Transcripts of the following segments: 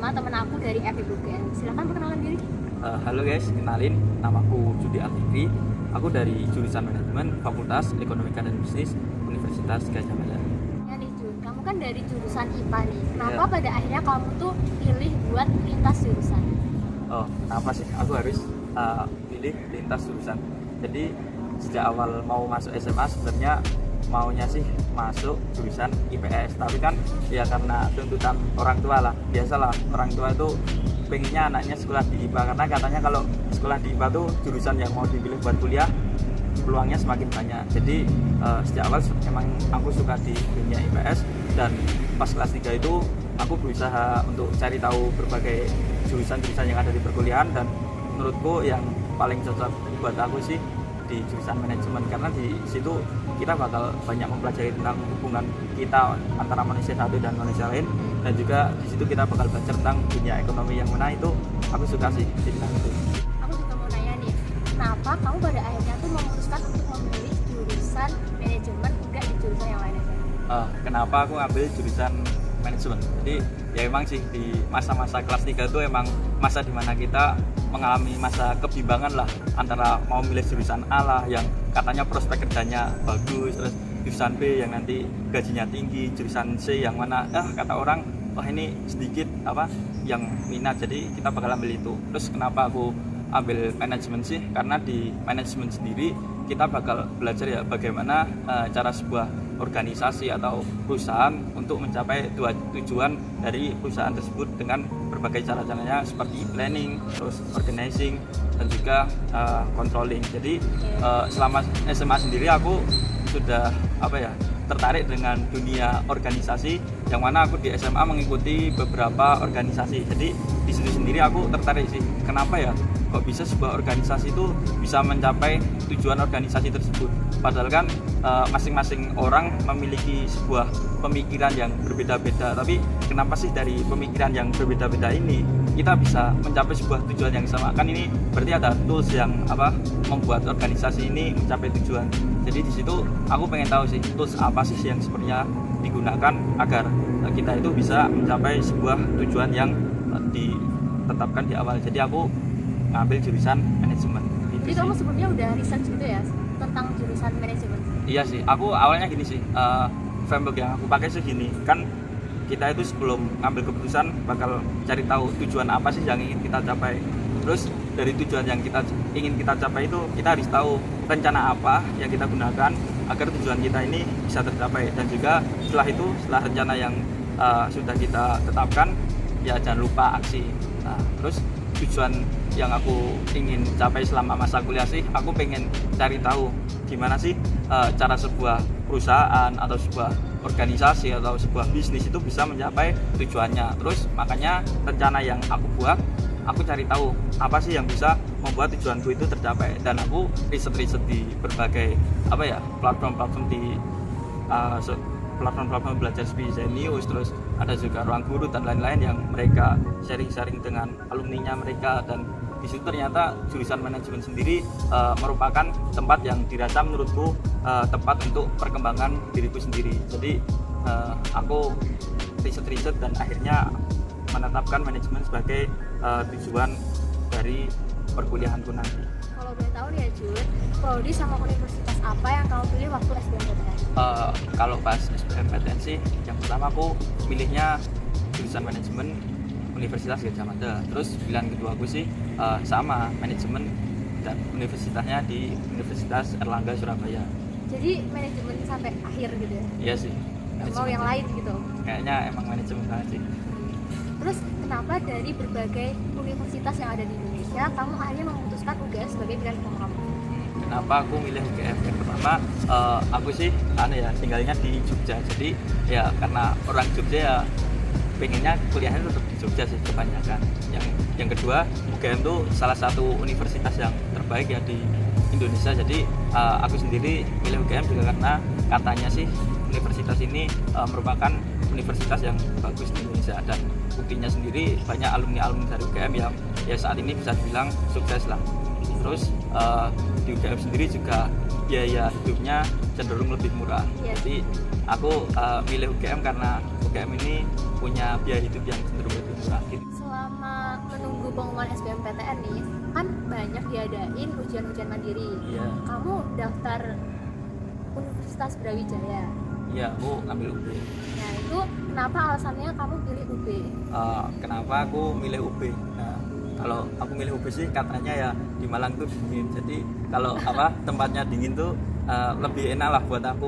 sama temen aku dari FIBUGN. Silahkan perkenalan diri. Halo guys, kenalin, namaku Judi Alfikri. Aku dari jurusan manajemen Fakultas Ekonomi dan Bisnis Universitas Gadjah Mada. Ya nih Jun, kamu kan dari jurusan IPA nih. Kenapa Ya. pada akhirnya kamu tuh pilih buat lintas jurusan? Oh, kenapa sih aku harus pilih lintas jurusan? Jadi sejak awal mau masuk SMA sebenarnya maunya sih masuk jurusan IPS, tapi kan ya karena tuntutan orang tua lah, biasalah orang tua itu pengennya anaknya sekolah di IPA, karena katanya kalau sekolah di IPA tuh jurusan yang mau dipilih buat kuliah peluangnya semakin banyak. Jadi sejak awal emang aku suka di dunia IPS, dan pas kelas 3 itu aku berusaha untuk cari tahu berbagai jurusan-jurusan yang ada di perkuliahan, dan menurutku yang paling cocok buat aku sih di jurusan manajemen, karena di situ kita bakal banyak mempelajari tentang hubungan kita antara manusia satu dan manusia lain, dan juga di situ kita bakal belajar tentang dunia ekonomi, yang mana itu aku suka sih di bidang itu. Aku juga mau nanya nih, kenapa kamu pada akhirnya tuh memutuskan untuk memilih jurusan manajemen enggak di jurusan yang lain aja? Kenapa aku ngambil jurusan manajemen? Jadi ya emang sih di masa-masa kelas 3 itu emang masa dimana kita mengalami masa kebimbangan lah, antara mau milih jurusan A lah yang katanya prospek kerjanya bagus, terus jurusan B yang nanti gajinya tinggi, jurusan C yang mana kata orang wah ini sedikit yang minat, jadi kita bakal ambil itu. Terus kenapa aku ambil manajemen sih? Karena di manajemen sendiri kita bakal belajar ya bagaimana cara sebuah organisasi atau perusahaan untuk mencapai tujuan dari perusahaan tersebut dengan berbagai cara-caranya seperti planning, terus organizing, dan juga controlling. Jadi selama SMA sendiri aku sudah tertarik dengan dunia organisasi, yang mana aku di SMA mengikuti beberapa organisasi. Jadi di situ sendiri aku tertarik sih, kenapa ya kok bisa sebuah organisasi itu bisa mencapai tujuan organisasi tersebut, padahal kan masing-masing orang memiliki sebuah pemikiran yang berbeda-beda, tapi kenapa sih dari pemikiran yang berbeda-beda ini kita bisa mencapai sebuah tujuan yang sama? Kan ini berarti ada tools yang membuat organisasi ini mencapai tujuan. Jadi di situ aku pengen tahu sih tools apa sih yang sebenarnya digunakan agar kita itu bisa mencapai sebuah tujuan yang ditetapkan di awal. Jadi aku ngambil jurusan manajemen. Jadi kamu sebelumnya udah research gitu ya tentang jurusan manajemen? Iya sih, aku awalnya gini sih, framework yang aku pakai sih gini, kan kita itu sebelum ngambil keputusan bakal cari tahu tujuan apa sih yang ingin kita capai. Terus dari tujuan yang kita ingin kita capai itu kita harus tahu rencana apa yang kita gunakan agar tujuan kita ini bisa tercapai, dan juga setelah rencana yang sudah kita tetapkan ya jangan lupa aksi. Nah, terus tujuan yang aku ingin capai selama masa kuliah sih, aku pengen cari tahu gimana sih cara sebuah perusahaan atau sebuah organisasi atau sebuah bisnis itu bisa mencapai tujuannya. Terus makanya rencana yang aku buat, aku cari tahu apa sih yang bisa membuat tujuanku itu tercapai, dan aku riset di berbagai platform di platform belajar seperti Zenius, terus ada juga Ruang Guru dan lain-lain yang mereka sharing-sharing dengan alumninya mereka, dan di situ ternyata jurusan manajemen sendiri merupakan tempat yang dirasa menurutku tepat untuk perkembangan diriku sendiri. Jadi aku riset dan akhirnya menetapkan manajemen sebagai tujuan dari perkuliahanku nanti. Kalau boleh tahu nih ya Jun, prodi sama universitas apa yang kamu pilih waktu SBMPTN? Kalau pas SBMPTN sih, yang pertama aku pilihnya jurusan manajemen Universitas Gadjah Mada. Terus pilihan kedua aku sih sama manajemen, dan universitasnya di Universitas Erlangga Surabaya. Jadi manajemen sampai akhir gitu ya? Iya sih. Nggak mau yang lain gitu? Kayaknya emang manajemen banget sih. Terus kenapa dari berbagai universitas yang ada di Indonesia kamu akhirnya memutuskan UGM sebagai pilihan utama kamu? Kenapa aku milih UGM? Yang pertama aku sih tinggalnya di Jogja. Jadi ya karena orang Jogja ya pengennya kuliahnya tetap di Jogja sih kebanyakan. Yang kedua, UGM itu salah satu universitas yang terbaik ya di Indonesia. Jadi aku sendiri milih UGM juga karena katanya sih universitas ini merupakan universitas yang bagus di Indonesia, dan buktinya sendiri banyak alumni dari UGM yang ya saat ini bisa dibilang sukses lah. Terus di UGM sendiri juga biaya hidupnya cenderung lebih murah. Iya. Jadi aku milih UGM karena UGM ini punya biaya hidup yang cenderung lebih murah gitu. Selama menunggu pengumuman SBMPTN nih, kan banyak diadain ujian-ujian mandiri. Iya. Kamu daftar Universitas Brawijaya. Iya, aku ambil UB. Nah itu kenapa alasannya kamu pilih UB? Kenapa aku milih UB? Nah, kalau aku milih UB sih katanya ya di Malang tuh dingin. Jadi kalau tempatnya dingin tuh lebih enak lah buat aku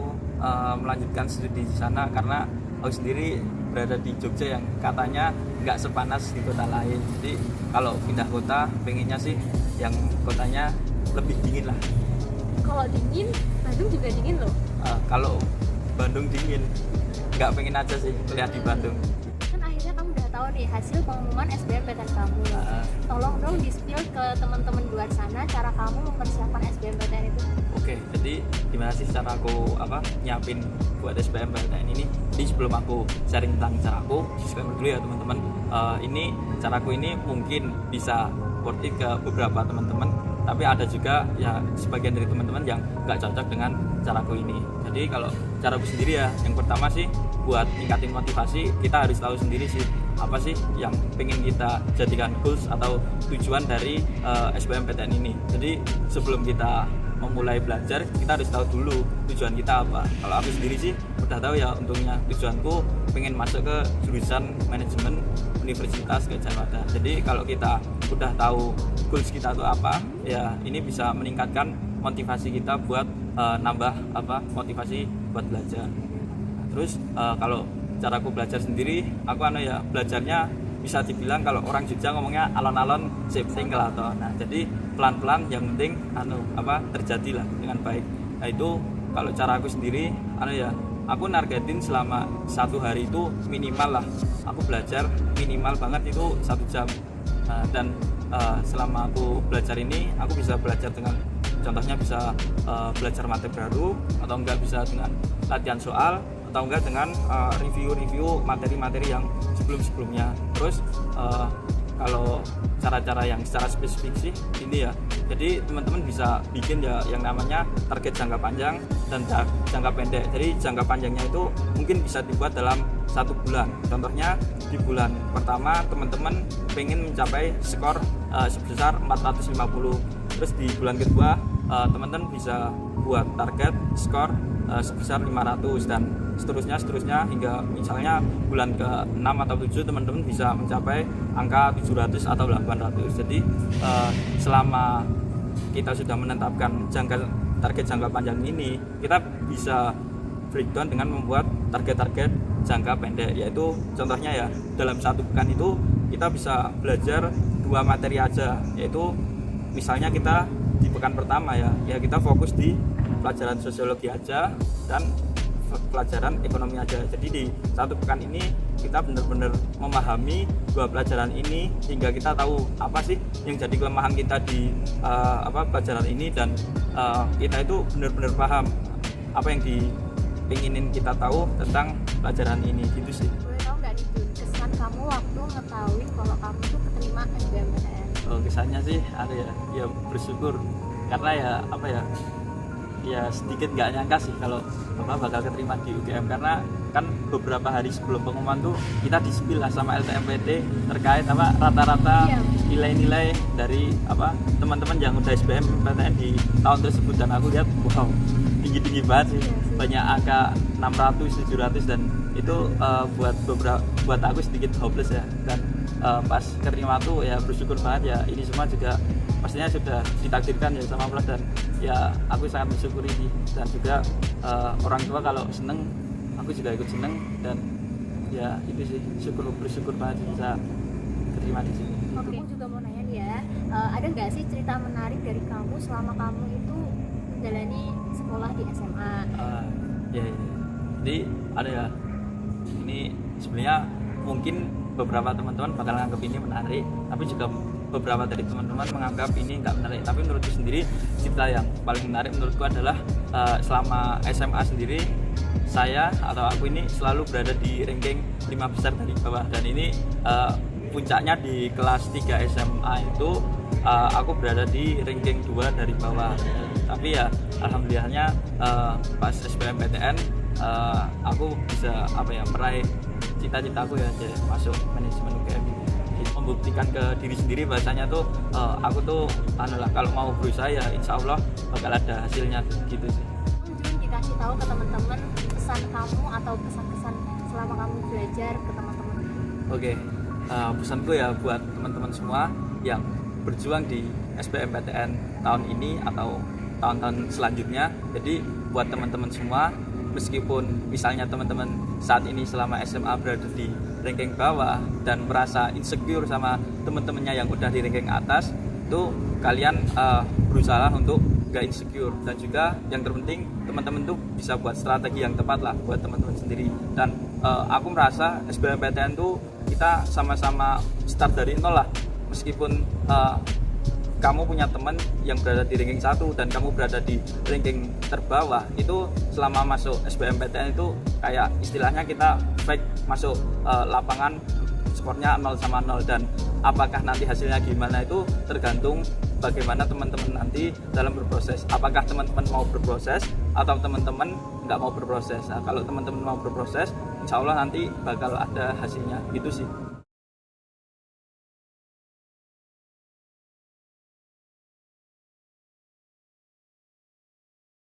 melanjutkan studi di sana, karena aku sendiri berada di Jogja yang katanya nggak sepanas di kota lain. Jadi kalau pindah kota pengennya sih yang kotanya lebih dingin lah. Kalau dingin, Bandung juga dingin loh. Kalau Bandung dingin, nggak pengen aja sih kuliah di Bandung. Kan akhirnya kamu udah tahu nih hasil pengumuman SBMPTN kamu. Tolong dong di-spill ke teman-teman di luar sana cara kamu mempersiapkan SBMPTN itu. Oke, jadi gimana sih cara aku nyiapin buat SBMPTN ini? Jadi sebelum aku sharing tentang caraku, disclaimer dulu ya teman-teman. Ini caraku ini mungkin bisa worth it ke beberapa teman-teman, tapi ada juga ya sebagian dari teman-teman yang nggak cocok dengan caraku ini. Jadi kalau caraku sendiri ya, yang pertama sih buat ningkatin motivasi, kita harus tahu sendiri sih apa sih yang pengen kita jadikan goals atau tujuan dari SBMPTN ini. Jadi sebelum kita memulai belajar, kita harus tahu dulu tujuan kita apa. Kalau aku sendiri sih udah tahu ya, untungnya tujuanku pengen masuk ke jurusan manajemen Universitas Gadjah Mada. Jadi kalau kita udah tahu goals kita itu apa, ya ini bisa meningkatkan motivasi kita buat nambah motivasi buat belajar. Terus kalau caraku belajar sendiri, aku belajarnya bisa dibilang kalau orang Jogja ngomongnya alon-alon shifting lah toh. Nah, jadi pelan-pelan yang penting terjadilah dengan baik. Nah, itu kalau cara aku sendiri aku nargetin selama 1 hari itu minimal lah aku belajar minimal banget itu 1 jam. Dan selama aku belajar ini aku bisa belajar dengan contohnya bisa belajar materi baru, atau enggak bisa dengan latihan soal, atau enggak dengan review materi-materi yang sebelum-sebelumnya. Terus kalau cara-cara yang secara spesifik sih ini ya, jadi teman-teman bisa bikin ya yang namanya target jangka panjang dan jangka pendek. Jadi jangka panjangnya itu mungkin bisa dibuat dalam 1 bulan. Contohnya di bulan pertama teman-teman pengen mencapai skor sebesar 450. Terus di bulan kedua teman-teman bisa buat target skor sebesar 500 dan seterusnya hingga misalnya bulan ke-6 atau 7 teman-teman bisa mencapai angka 700 atau 800. Jadi selama kita sudah menetapkan target jangka panjang ini, kita bisa breakdown dengan membuat target-target jangka pendek, yaitu contohnya ya dalam 1 pekan itu kita bisa belajar 2 materi aja, yaitu misalnya kita di pekan pertama ya kita fokus di pelajaran sosiologi aja dan pelajaran ekonomi aja. Jadi di 1 pekan ini kita benar-benar memahami 2 pelajaran ini hingga kita tahu apa sih yang jadi kelemahan kita di pelajaran ini, dan kita itu benar-benar paham apa yang dipinginin kita tahu tentang pelajaran ini gitu sih. Boleh tahu nggak nih Jun, kesan kamu waktu ngetahuin kalau kamu tuh keterima SBMPTN? Kesannya sih ada ya bersyukur, karena ya sedikit nggak nyangka sih kalau bakal keterima di UGM, karena kan beberapa hari sebelum pengumuman tuh kita di-spill lah sama LTMPT terkait rata-rata nilai-nilai dari teman-teman yang udah SBMPTN di tahun tersebut, dan aku lihat wow tinggi-tinggi banget sih, banyak angka 600, 700, dan itu buat aku sedikit hopeless ya. Dan pas keterima tuh ya bersyukur banget ya, ini semua juga pastinya sudah ditakdirkan ya sama Allah, dan ya aku sangat bersyukur ini. Dan juga orang tua kalau seneng, aku juga ikut seneng, dan ya itu sih bersyukur banget bisa keterima di sini. Oke, aku juga mau nanya nih ya, ada nggak sih cerita menarik dari kamu selama kamu itu menjalani sekolah di SMA? Ya. Jadi ada ya, ini sebenarnya mungkin beberapa teman-teman bakal nganggap ini menarik, tapi juga beberapa dari teman-teman menganggap ini nggak menarik. Tapi menurutku sendiri, cerita yang paling menarik menurutku adalah selama SMA sendiri, saya atau aku ini selalu berada di ranking 5 besar dari bawah, dan ini puncaknya di kelas 3 SMA itu aku berada di ranking 2 dari bawah. Tapi ya alhamdulillahnya pas SBMPTN aku bisa meraih cita-citaku ya, jadi masuk manajemen UGM ini. Membuktikan ke diri sendiri bahasanya tuh aku tuh kalau mau berusaha ya insya Allah bakal ada hasilnya gitu sih. Mungkin dikasih tahu ke teman-teman pesan kamu atau pesan-pesan selama kamu belajar ke teman-teman. Oke, pesanku ya buat teman-teman semua yang berjuang di SBMPTN tahun ini atau tahun-tahun selanjutnya. Jadi buat teman-teman semua, meskipun misalnya teman-teman saat ini selama SMA berada di ranking bawah dan merasa insecure sama teman-temannya yang udah di ranking atas, itu kalian berusaha untuk gak insecure. Dan juga yang terpenting teman-teman tuh bisa buat strategi yang tepat lah buat teman-teman sendiri. Dan aku merasa SBMPTN tuh kita sama-sama start dari nol lah. Meskipun kamu punya teman yang berada di ranking 1 dan kamu berada di ranking terbawah, itu selama masuk SBMPTN itu kayak istilahnya kita fake masuk lapangan, skornya 0 sama 0, dan apakah nanti hasilnya gimana itu tergantung bagaimana teman-teman nanti dalam berproses. Apakah teman-teman mau berproses atau teman-teman nggak mau berproses. Nah, kalau teman-teman mau berproses, insya Allah nanti bakal ada hasilnya gitu sih.